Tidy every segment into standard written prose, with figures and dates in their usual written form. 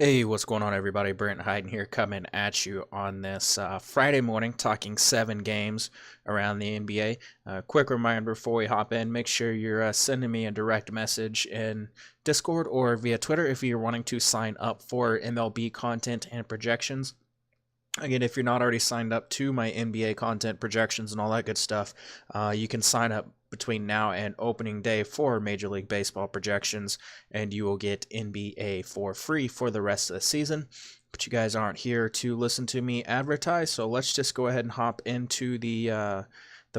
Hey, what's going on, everybody? Brent Hyden here, coming at you on this Friday morning, talking 7 games around the NBA. Quick reminder before we hop in, make sure you're sending me a direct message in Discord or via Twitter if you're wanting to sign up for MLB content and projections. Again, if you're not already signed up to my NBA content projections and all that good stuff, you can sign up between now and opening day for Major League Baseball projections, and you will get NBA for free for the rest of the season. But you guys aren't here to listen to me advertise, so let's just go ahead and hop into the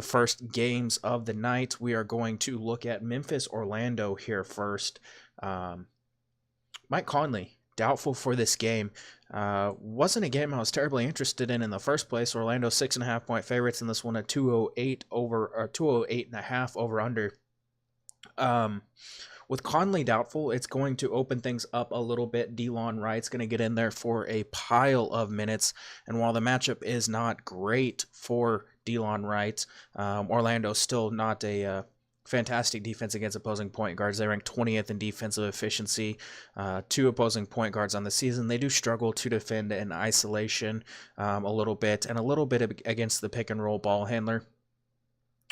first games of the night. We are going to look at Memphis Orlando here first. Mike Conley, doubtful for this game. Wasn't a game I was terribly interested in the first place. Orlando 6.5 point favorites in this one at 208 over or 208.5 over under. With Conley doubtful, it's going to open things up a little bit. Delon Wright's going to get in there for a pile of minutes, and while the matchup is not great for Delon Wright, Orlando's still not a fantastic defense against opposing point guards. They rank 20th in defensive efficiency to opposing point guards on the season. They do struggle to defend in isolation a little bit, and a little bit against the pick and roll ball handler,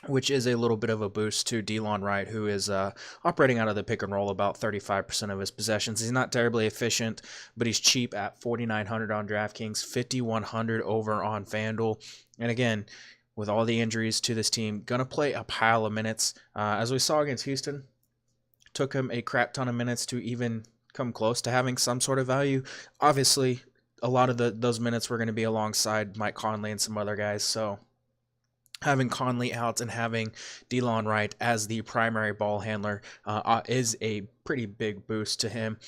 which is a little bit of a boost to Delon Wright, who is operating out of the pick and roll about 35% of his possessions. He's not terribly efficient, but he's cheap at 4,900 on DraftKings, 5,100 over on FanDuel. And again, with all the injuries to this team, going to play a pile of minutes. As we saw against Houston, took him a crap ton of minutes to even come close to having some sort of value. Obviously, a lot of those minutes were going to be alongside Mike Conley and some other guys, so having Conley out and having Delon Wright as the primary ball handler is a pretty big boost to him.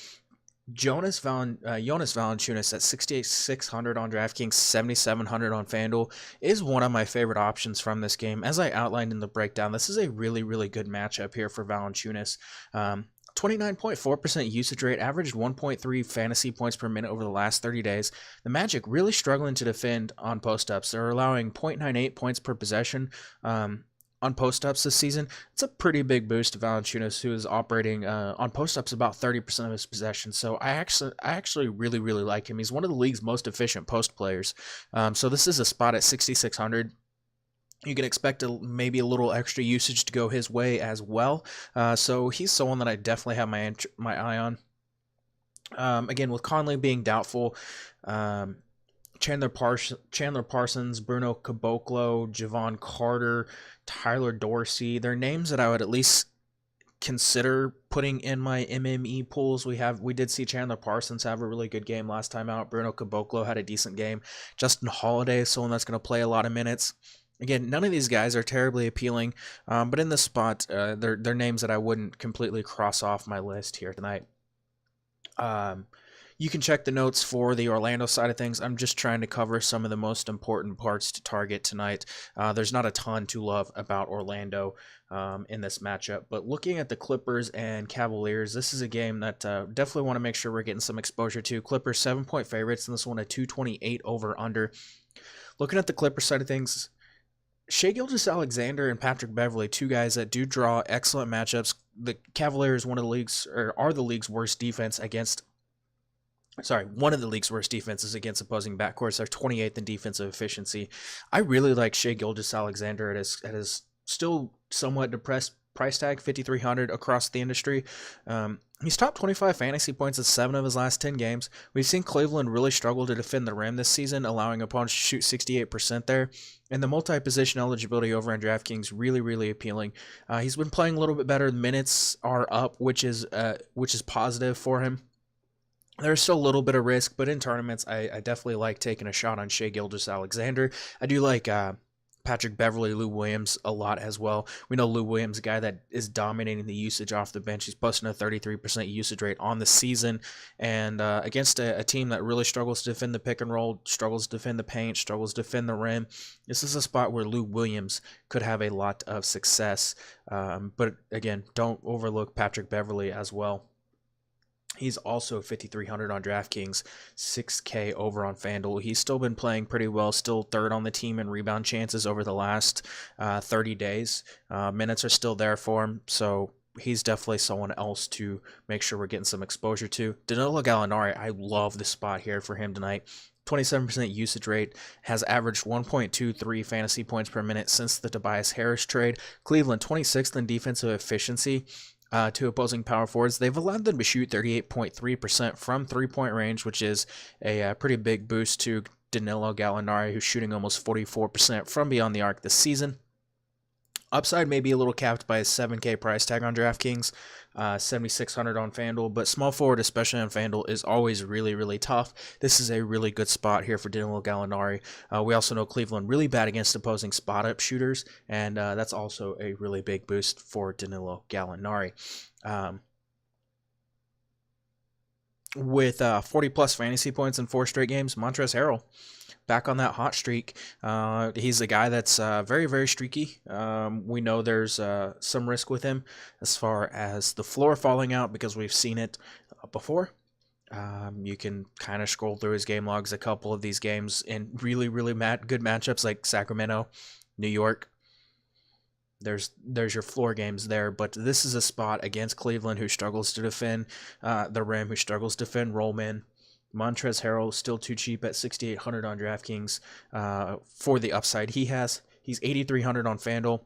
Jonas Valanciunas at 6,600 on DraftKings, 7,700 on FanDuel is one of my favorite options from this game. As I outlined in the breakdown, this is a really, really good matchup here for Valanciunas. 29.4% usage rate, averaged 1.3 fantasy points per minute over the last 30 days. The Magic really struggling to defend on post-ups. They're allowing 0.98 points per possession on post-ups this season. It's a pretty big boost to Valanciunas, who is operating on post-ups about 30% of his possession. So I actually really, really like him. He's one of the league's most efficient post players. So this is a spot at 6,600. You can expect maybe a little extra usage to go his way as well. So he's someone that I definitely have my eye on. Again, with Conley being doubtful, Chandler Parsons, Bruno Caboclo, Javon Carter, Tyler Dorsey. They're names that I would at least consider putting in my MME pools. We did see Chandler Parsons have a really good game last time out. Bruno Caboclo had a decent game. Justin Holiday is someone that's going to play a lot of minutes. Again, none of these guys are terribly appealing, but in this spot, they're names that I wouldn't completely cross off my list here tonight. You can check the notes for the Orlando side of things. I'm just trying to cover some of the most important parts to target tonight. There's not a ton to love about Orlando in this matchup, but looking at the Clippers and Cavaliers, this is a game that definitely want to make sure we're getting some exposure to. Clippers 7-point favorites in this one at 228 over under. Looking at the Clippers side of things, Shai Gilgeous-Alexander and Patrick Beverley, two guys that do draw excellent matchups. The Cavaliers, are the league's worst defense against. One of the league's worst defenses against opposing backcourts. They're 28th in defensive efficiency. I really like Shai Gilgeous-Alexander at his still somewhat depressed price tag, 5,300 across the industry. He's top 25 fantasy points in 7 of his last 10 games. We've seen Cleveland really struggle to defend the rim this season, allowing opponents to shoot 68% there. And the multi-position eligibility over on DraftKings really, really appealing. He's been playing a little bit better. The minutes are up, which is positive for him. There's still a little bit of risk, but in tournaments, I definitely like taking a shot on Shai Gilgeous-Alexander. I do like Patrick Beverley, Lou Williams a lot as well. We know Lou Williams, a guy that is dominating the usage off the bench. He's posting a 33% usage rate on the season, and against a team that really struggles to defend the pick and roll, struggles to defend the paint, struggles to defend the rim. This is a spot where Lou Williams could have a lot of success. But again, don't overlook Patrick Beverley as well. He's also 5,300 on DraftKings, 6K over on FanDuel. He's still been playing pretty well, still third on the team in rebound chances over the last 30 days. Minutes are still there for him, so he's definitely someone else to make sure we're getting some exposure to. Danilo Gallinari, I love the spot here for him tonight. 27% usage rate, has averaged 1.23 fantasy points per minute since the Tobias Harris trade. Cleveland 26th in defensive efficiency to opposing power forwards. They've allowed them to shoot 38.3% from three-point range, which is a pretty big boost to Danilo Gallinari, who's shooting almost 44% from beyond the arc this season. Upside may be a little capped by a 7K price tag on DraftKings, 7,600 on FanDuel, but small forward, especially on FanDuel, is always really, really tough. This is a really good spot here for Danilo Gallinari. We also know Cleveland really bad against opposing spot-up shooters, and that's also a really big boost for Danilo Gallinari. With 40-plus fantasy points in 4 straight games, Montrezl Harrell back on that hot streak. He's a guy that's very, very streaky. We know there's some risk with him as far as the floor falling out because we've seen it before. You can kind of scroll through his game logs, a couple of these games in really, really good matchups like Sacramento, New York. There's your floor games there, but this is a spot against Cleveland, who struggles to defend the rim, who struggles to defend rollman. Montrezl Harrell still too cheap at 6,800 on DraftKings for the upside he has. He's 8,300 on FanDuel,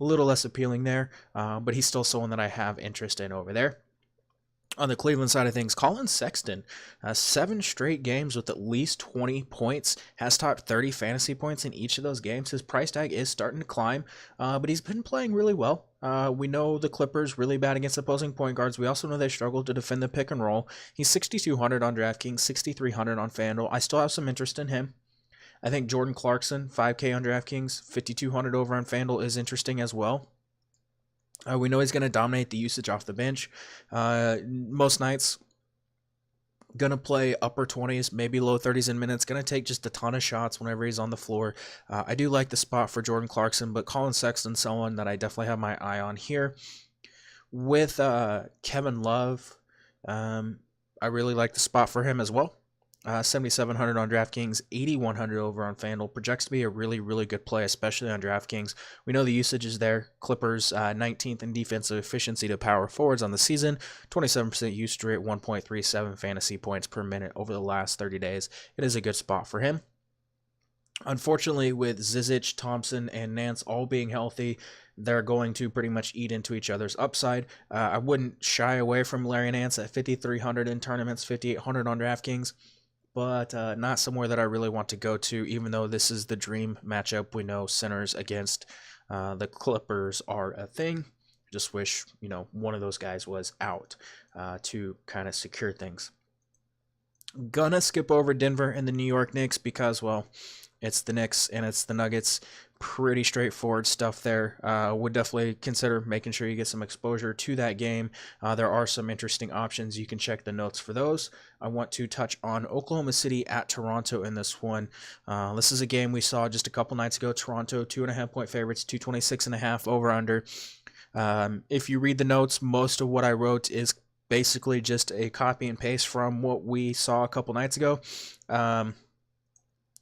a little less appealing there, but he's still someone that I have interest in over there. On the Cleveland side of things, Colin Sexton, 7 straight games with at least 20 points, has topped 30 fantasy points in each of those games. His price tag is starting to climb, but he's been playing really well. We know the Clippers really bad against opposing point guards. We also know they struggle to defend the pick and roll. He's 6,200 on DraftKings, 6,300 on FanDuel. I still have some interest in him. I think Jordan Clarkson, 5K on DraftKings, 5,200 over on FanDuel is interesting as well. We know he's going to dominate the usage off the bench. Most nights, going to play upper 20s, maybe low 30s in minutes. Going to take just a ton of shots whenever he's on the floor. I do like the spot for Jordan Clarkson, but Colin Sexton, someone that I definitely have my eye on here. With Kevin Love, I really like the spot for him as well. 7,700 on DraftKings, 8,100 over on FanDuel. Projects to be a really, really good play, especially on DraftKings. We know the usage is there. Clippers 19th in defensive efficiency to power forwards on the season. 27% usage rate, 1.37 fantasy points per minute over the last 30 days. It is a good spot for him. Unfortunately, with Zizic, Thompson, and Nance all being healthy, they're going to pretty much eat into each other's upside. I wouldn't shy away from Larry Nance at 5,300 in tournaments, 5,800 on DraftKings. But not somewhere that I really want to go to, even though this is the dream matchup. We know centers against the Clippers are a thing. Just wish, one of those guys was out to kind of secure things. Gonna skip over Denver and the New York Knicks because, well, it's the Knicks and it's the Nuggets. Pretty straightforward stuff there. Would definitely consider making sure you get some exposure to that game. There are some interesting options. You can check the notes for those. I want to touch on Oklahoma City at Toronto in this one. This is a game we saw just a couple nights ago. Toronto 2.5-point favorites, 226.5 over under. If you read the notes, most of what I wrote is basically just a copy and paste from what we saw a couple nights ago.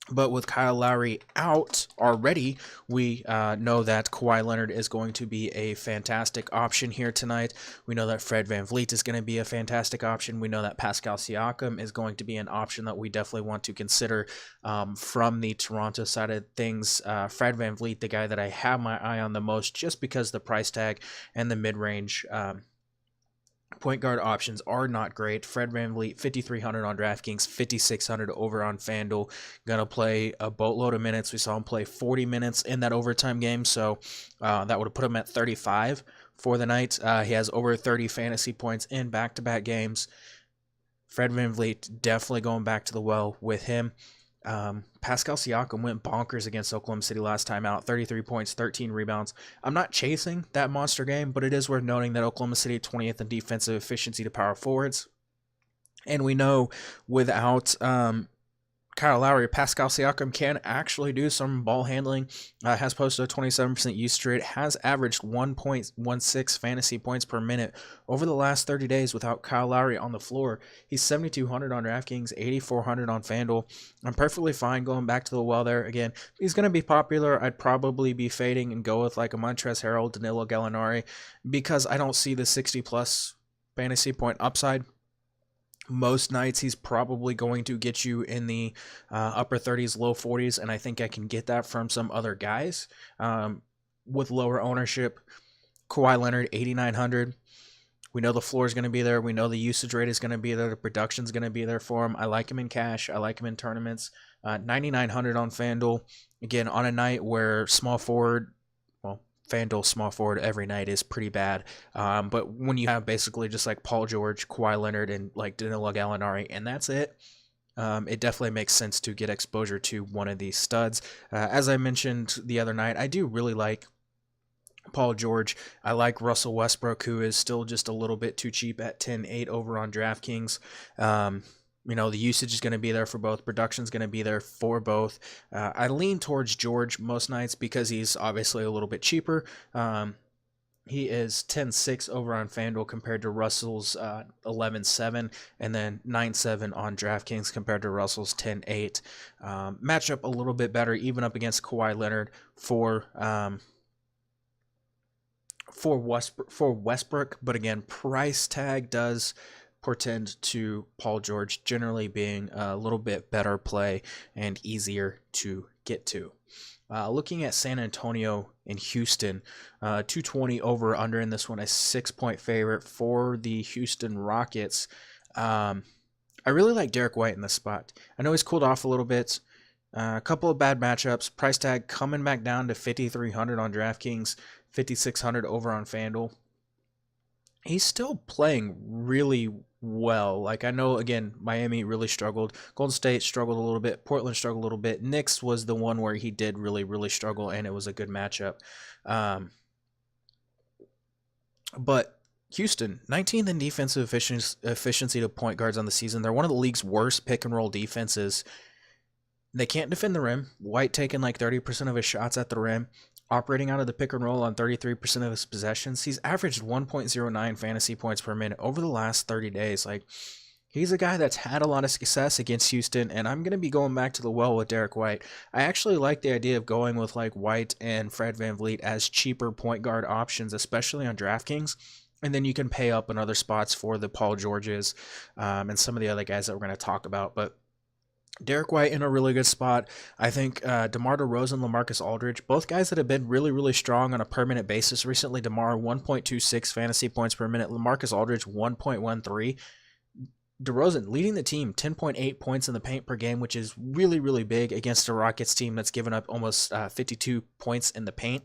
But with Kyle Lowry out already, we know that Kawhi Leonard is going to be a fantastic option here tonight. We know that Fred VanVleet is going to be a fantastic option. We know that Pascal Siakam is going to be an option that we definitely want to consider from the Toronto side of things. Fred VanVleet, the guy that I have my eye on the most, just because the price tag and the mid-range point guard options are not great. Fred VanVleet, 5,300 on DraftKings, 5,600 over on FanDuel. Going to play a boatload of minutes. We saw him play 40 minutes in that overtime game, so that would have put him at 35 for the night. He has over 30 fantasy points in back-to-back games. Fred VanVleet definitely going back to the well with him. Pascal Siakam went bonkers against Oklahoma City last time out, 33 points, 13 rebounds. I'm not chasing that monster game, but it is worth noting that Oklahoma City 20th in defensive efficiency to power forwards. And we know without Kyle Lowry, Pascal Siakam can actually do some ball handling. Has posted a 27% usage rate. Has averaged 1.16 fantasy points per minute over the last 30 days without Kyle Lowry on the floor. He's 7,200 on DraftKings, 8,400 on FanDuel. I'm perfectly fine going back to the well there. Again, he's going to be popular. I'd probably be fading and go with like a Montrezl Harrell, Danilo Gallinari, because I don't see the 60+ fantasy point upside. Most nights he's probably going to get you in the upper 30s, low 40s, and I think I can get that from some other guys with lower ownership. Kawhi Leonard, 8,900. We know the floor is going to be there. We know the usage rate is going to be there. The production is going to be there for him. I like him in cash. I like him in tournaments. 9,900 on FanDuel. Again, on a night where small forward, FanDuel small forward every night is pretty bad. But when you have basically just like Paul George, Kawhi Leonard, and like Danilo Gallinari, and that's it, it definitely makes sense to get exposure to one of these studs. As I mentioned the other night, I do really like Paul George. I like Russell Westbrook, who is still just a little bit too cheap at 10.8 over on DraftKings. The usage is going to be there for both. Production is going to be there for both. I lean towards George most nights because he's obviously a little bit cheaper. He is 10.6 over on FanDuel compared to Russell's 11.7, and then 9.7 on DraftKings compared to Russell's 10.8. Matchup a little bit better, even up against Kawhi Leonard for Westbrook. But again, price tag does portend to Paul George generally being a little bit better play and easier to get to. Looking at San Antonio and Houston, 220 over under in this one, a 6-point favorite for the Houston Rockets. I really like Derek White in this spot. I know he's cooled off a little bit. A couple of bad matchups. Price tag coming back down to 5,300 on DraftKings, 5,600 over on FanDuel. He's still playing really well. Like, I know, again, Miami really struggled. Golden State struggled a little bit. Portland struggled a little bit. Knicks was the one where he did really, really struggle, and it was a good matchup. But Houston, 19th in defensive efficiency to point guards on the season. They're one of the league's worst pick-and-roll defenses. They can't defend the rim. White taking like 30% of his shots at the rim. Operating out of the pick and roll on 33% of his possessions. He's averaged 1.09 fantasy points per minute over the last 30 days. Like, he's a guy that's had a lot of success against Houston, and I'm going to be going back to the well with Derek White. I actually like the idea of going with like White and Fred VanVleet as cheaper point guard options, especially on DraftKings. And then you can pay up in other spots for the Paul Georges and some of the other guys that we're going to talk about. But Derek White in a really good spot. I think DeMar DeRozan, LaMarcus Aldridge, both guys that have been really, really strong on a permanent basis recently. DeMar, 1.26 fantasy points per minute. LaMarcus Aldridge, 1.13. DeRozan leading the team, 10.8 points in the paint per game, which is really, really big against a Rockets team that's given up almost 52 points in the paint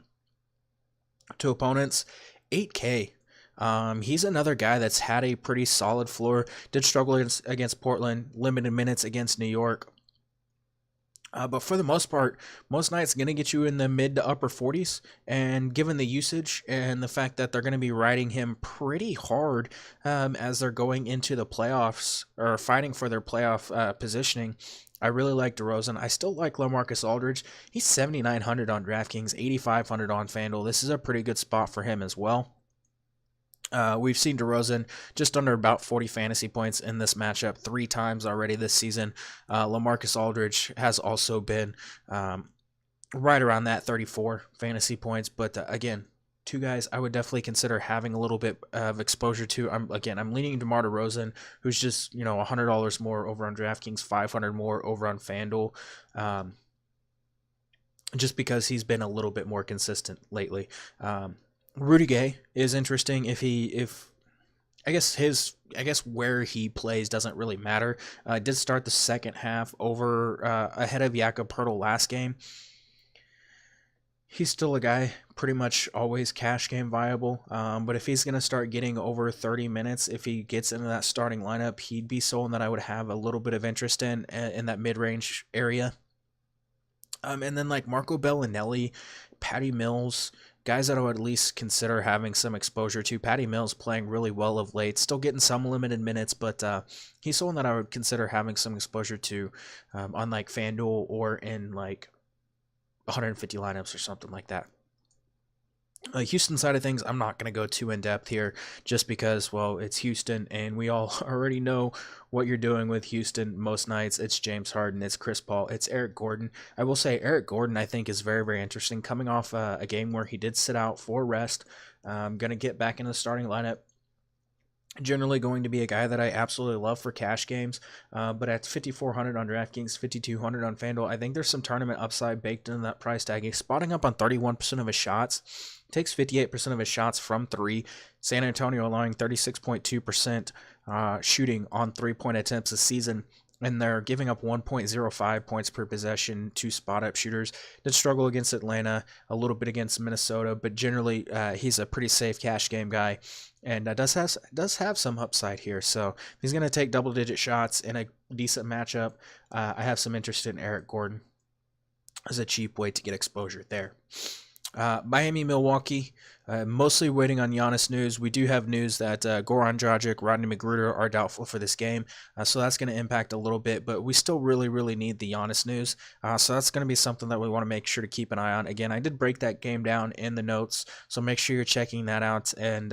to opponents. 8K. He's another guy that's had a pretty solid floor. Did struggle against Portland, limited minutes against New York. But for the most part, most nights going to get you in the mid to upper 40s. And given the usage and the fact that they're going to be riding him pretty hard as they're going into the playoffs or fighting for their playoff positioning, I really like DeRozan. I still like LaMarcus Aldridge. He's 7,900 on DraftKings, 8,500 on FanDuel. This is a pretty good spot for him as well. We've seen DeRozan just under about 40 fantasy points in this matchup 3 times already this season. LaMarcus Aldridge has also been right around that 34 fantasy points. But again, 2 guys I would definitely consider having a little bit of exposure to. I'm leaning DeMar DeRozan, who's just $100 more over on DraftKings, $500 more over on FanDuel. Just because he's been a little bit more consistent lately. Rudy Gay is interesting I guess where he plays doesn't really matter. Did start the second half over ahead of Jakob Poeltl last game. He's still a guy pretty much always cash game viable. But if he's going to start getting over 30 minutes, if he gets into that starting lineup, he'd be someone that I would have a little bit of interest in that mid-range area. And then like Marco Bellinelli, Patty Mills, guys that I would at least consider having some exposure to. Patty Mills playing really well of late, still getting some limited minutes, but he's someone that I would consider having some exposure to on like FanDuel or in like 150 lineups or something like that. Houston side of things, I'm not going to go too in depth here just because, well, it's Houston and we all already know what you're doing with Houston most nights. It's James Harden, it's Chris Paul, it's Eric Gordon. I will say Eric Gordon, I think, is very, very interesting coming off a game where he did sit out for rest. Going to get back in the starting lineup. Generally going to be a guy that I absolutely love for cash games, but at 5,400 on DraftKings, 5,200 on FanDuel, I think there's some tournament upside baked in that price tag. He's spotting up on 31% of his shots, takes 58% of his shots from three. San Antonio allowing 36.2% shooting on three-point attempts this season, and they're giving up 1.05 points per possession to spot-up shooters. Did struggle against Atlanta, a little bit against Minnesota, but generally he's a pretty safe cash game guy, and does have some upside here. So he's going to take double-digit shots in a decent matchup. I have some interest in Eric Gordon as a cheap way to get exposure there. Miami, Milwaukee, mostly waiting on Giannis news. We do have news that Goran Dragic, Rodney McGruder are doubtful for this game, so that's going to impact a little bit, but we still really, really need the Giannis news, so that's going to be something that we want to make sure to keep an eye on. Again, I did break that game down in the notes, so make sure you're checking that out, and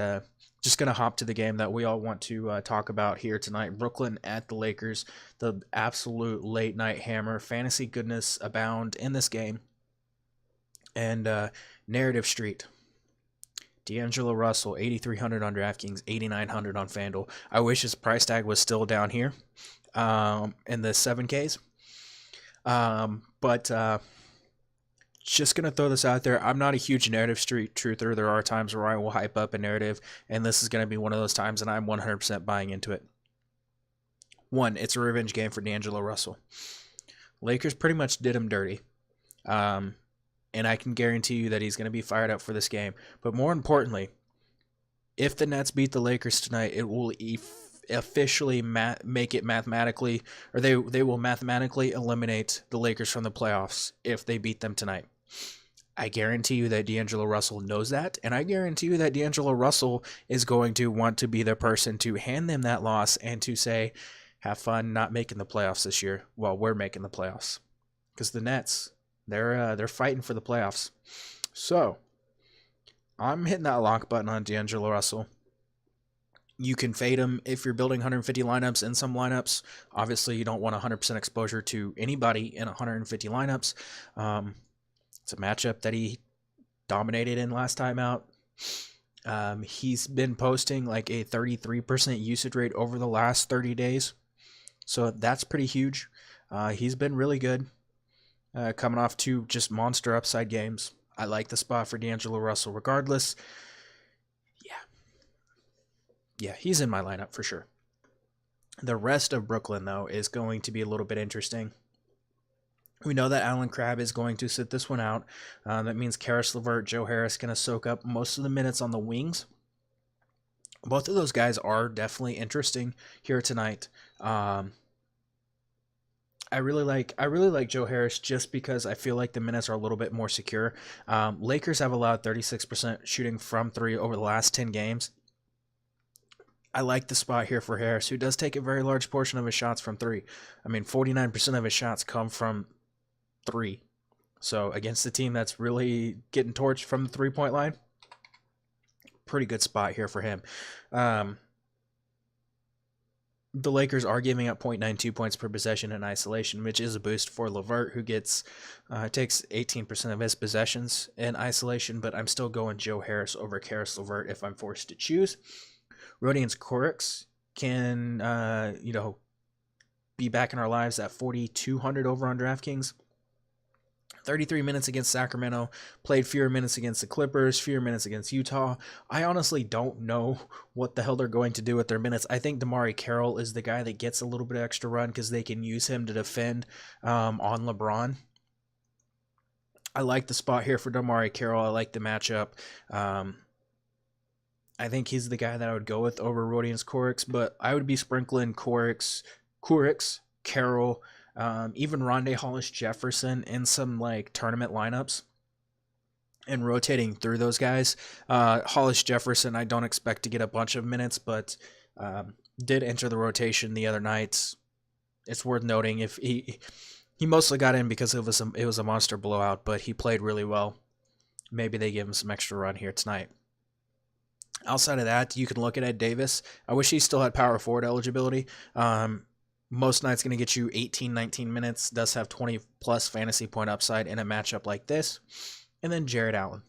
just going to hop to the game that we all want to talk about here tonight. Brooklyn at the Lakers, the absolute late-night hammer. Fantasy goodness abound in this game. And Narrative Street. D'Angelo Russell, 8,300 on DraftKings, 8,900 on FanDuel. I wish his price tag was still down here in the 7Ks. But just going to throw this out there. I'm not a huge Narrative Street truther. There are times where I will hype up a narrative, and this is going to be one of those times, and I'm 100% buying into it. One, it's a revenge game for D'Angelo Russell. Lakers pretty much did him dirty. And I can guarantee you that he's going to be fired up for this game. But more importantly, if the Nets beat the Lakers tonight, it will officially make it mathematically, or they will mathematically eliminate the Lakers from the playoffs if they beat them tonight. I guarantee you that D'Angelo Russell knows that, and I guarantee you that D'Angelo Russell is going to want to be the person to hand them that loss and to say, have fun not making the playoffs this year while we're making the playoffs. Because the Nets, they're fighting for the playoffs. So I'm hitting that lock button on D'Angelo Russell. You can fade him if you're building 150 lineups in some lineups. Obviously, you don't want 100% exposure to anybody in 150 lineups. It's a matchup that he dominated in last time out. He's been posting like a 33% usage rate over the last 30 days. So that's pretty huge. He's been really good. Coming off two just monster upside games. I like the spot for D'Angelo Russell regardless. Yeah, he's in my lineup for sure. The rest of Brooklyn, though, is going to be a little bit interesting. We know that Allen Crabbe is going to sit this one out. That means Karis LeVert, Joe Harris going to soak up most of the minutes on the wings. Both of those guys are definitely interesting here tonight. I really like Joe Harris just because I feel like the minutes are a little bit more secure. Lakers have allowed 36% shooting from three over the last 10 games. I like the spot here for Harris, who does take a very large portion of his shots from three. I mean, 49% of his shots come from three. So against the team that's really getting torched from the three-point line, pretty good spot here for him. The Lakers are giving up 0.92 points per possession in isolation, which is a boost for LeVert, who takes 18% of his possessions in isolation, but I'm still going Joe Harris over Karis LeVert if I'm forced to choose. Rodions Kurucs can, be back in our lives at 4,200 over on DraftKings. 33 minutes against Sacramento, played fewer minutes against the Clippers, fewer minutes against Utah. I honestly don't know what the hell they're going to do with their minutes. I think DeMarre Carroll is the guy that gets a little bit of extra run because they can use him to defend on LeBron. I like the spot here for DeMarre Carroll. I like the matchup. I think he's the guy that I would go with over Rodions Kurucs, but I would be sprinkling Kurucs, Carroll, even Rondé Hollis Jefferson in some like tournament lineups. and rotating through those guys. Hollis Jefferson, I don't expect to get a bunch of minutes, but did enter the rotation the other night. It's worth noting if he mostly got in because it was a monster blowout, but he played really well. Maybe they give him some extra run here tonight. Outside of that, you can look at Ed Davis. I wish he still had power forward eligibility. Most nights going to get you 18, 19 minutes. Does have 20 plus fantasy point upside in a matchup like this. And then Jared Allen.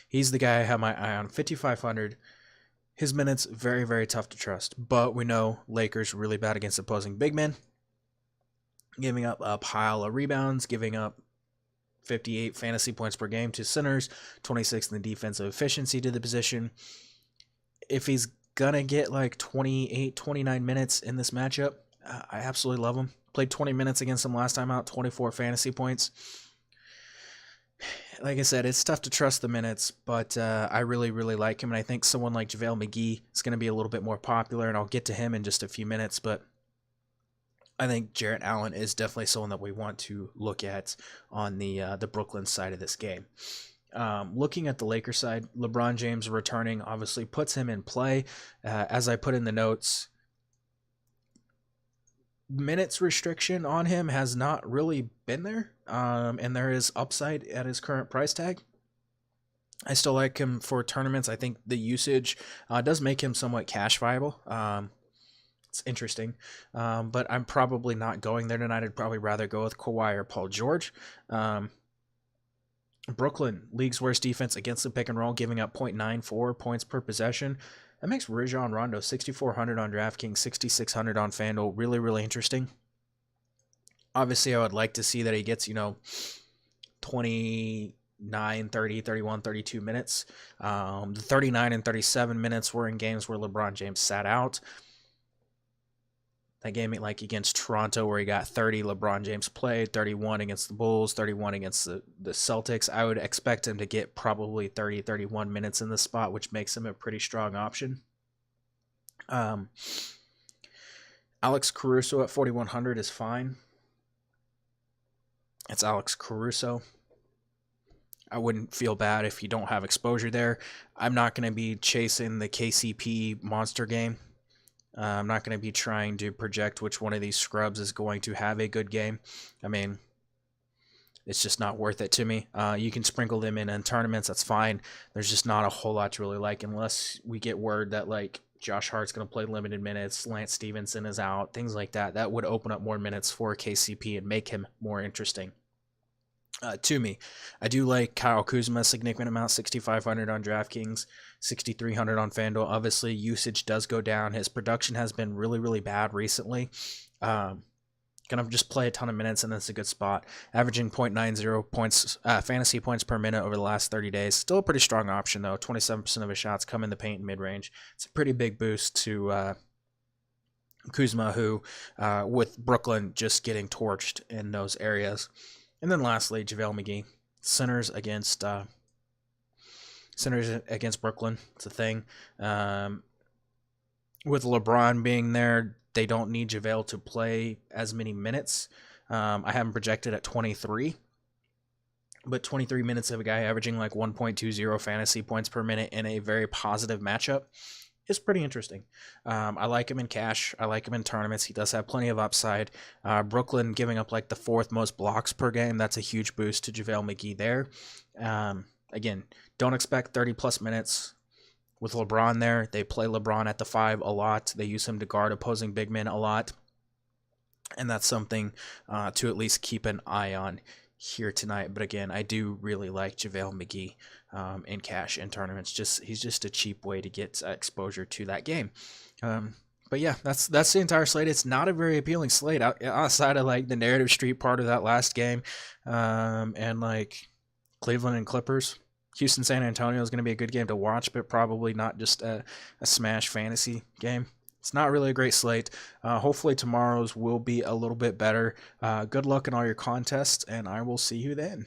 He's the guy I have my eye on. 5,500. His minutes, very, very tough to trust. But we know Lakers really bad against opposing big men. Giving up a pile of rebounds. Giving up 58 fantasy points per game to centers. 26 in the defensive efficiency to the position. If he's going to get like 28, 29 minutes in this matchup, I absolutely love him. Played 20 minutes against him last time out. 24 fantasy points. Like I said, it's tough to trust the minutes, but I really, really like him. And I think someone like JaVale McGee is going to be a little bit more popular, and I'll get to him in just a few minutes. But I think Jarrett Allen is definitely someone that we want to look at on the Brooklyn side of this game. Looking at the Lakers side, LeBron James returning obviously puts him in play. As I put in the notes, minutes restriction on him has not really been there, and there is upside at his current price tag. I still like him for tournaments. I think the usage does make him somewhat cash viable. It's interesting, but I'm probably not going there tonight. I'd probably rather go with Kawhi or Paul George. Brooklyn, league's worst defense against the pick and roll, giving up 0.94 points per possession. That makes Rajon Rondo 6,400 on DraftKings, 6,600 on FanDuel. Really, really interesting. Obviously, I would like to see that he gets, 29, 30, 31, 32 minutes. The 39 and 37 minutes were in games where LeBron James sat out. That game like against Toronto where he got 30, LeBron James played, 31 against the Bulls, 31 against the Celtics. I would expect him to get probably 30, 31 minutes in this spot, which makes him a pretty strong option. Alex Caruso at 4,100 is fine. It's Alex Caruso. I wouldn't feel bad if you don't have exposure there. I'm not going to be chasing the KCP monster game. I'm not going to be trying to project which one of these scrubs is going to have a good game. I mean, it's just not worth it to me. You can sprinkle them in tournaments. That's fine. There's just not a whole lot to really like unless we get word that like Josh Hart's going to play limited minutes, Lance Stevenson is out, things like that. That would open up more minutes for KCP and make him more interesting. To me, I do like Kyle Kuzma a significant amount, 6,500 on DraftKings, 6,300 on FanDuel. Obviously, usage does go down. His production has been really, really bad recently. Gonna just play a ton of minutes, and that's a good spot. Averaging 0.90 points, fantasy points per minute over the last 30 days. Still a pretty strong option, though. 27% of his shots come in the paint and mid-range. It's a pretty big boost to Kuzma, who, with Brooklyn just getting torched in those areas. And then lastly, JaVale McGee, centers against Brooklyn. It's a thing. With LeBron being there, they don't need JaVale to play as many minutes. I have him projected at 23. But 23 minutes of a guy averaging like 1.20 fantasy points per minute in a very positive matchup is pretty interesting. I like him in cash. I like him in tournaments. He does have plenty of upside. Brooklyn giving up like the 4th most blocks per game. That's a huge boost to JaVale McGee there. Again, don't expect 30-plus minutes with LeBron there. They play LeBron at the 5 a lot. They use him to guard opposing big men a lot. And that's something to at least keep an eye on here tonight. But again, I do really like JaVale McGee in cash and tournaments. He's just a cheap way to get exposure to that game. But yeah, that's the entire slate. It's not a very appealing slate outside of like the narrative street part of that last game, and like Cleveland and Clippers. Houston San Antonio is going to be a good game to watch, but probably not just a smash fantasy game. It's not really a great slate. Hopefully tomorrow's will be a little bit better. Good luck in all your contests, and I will see you then.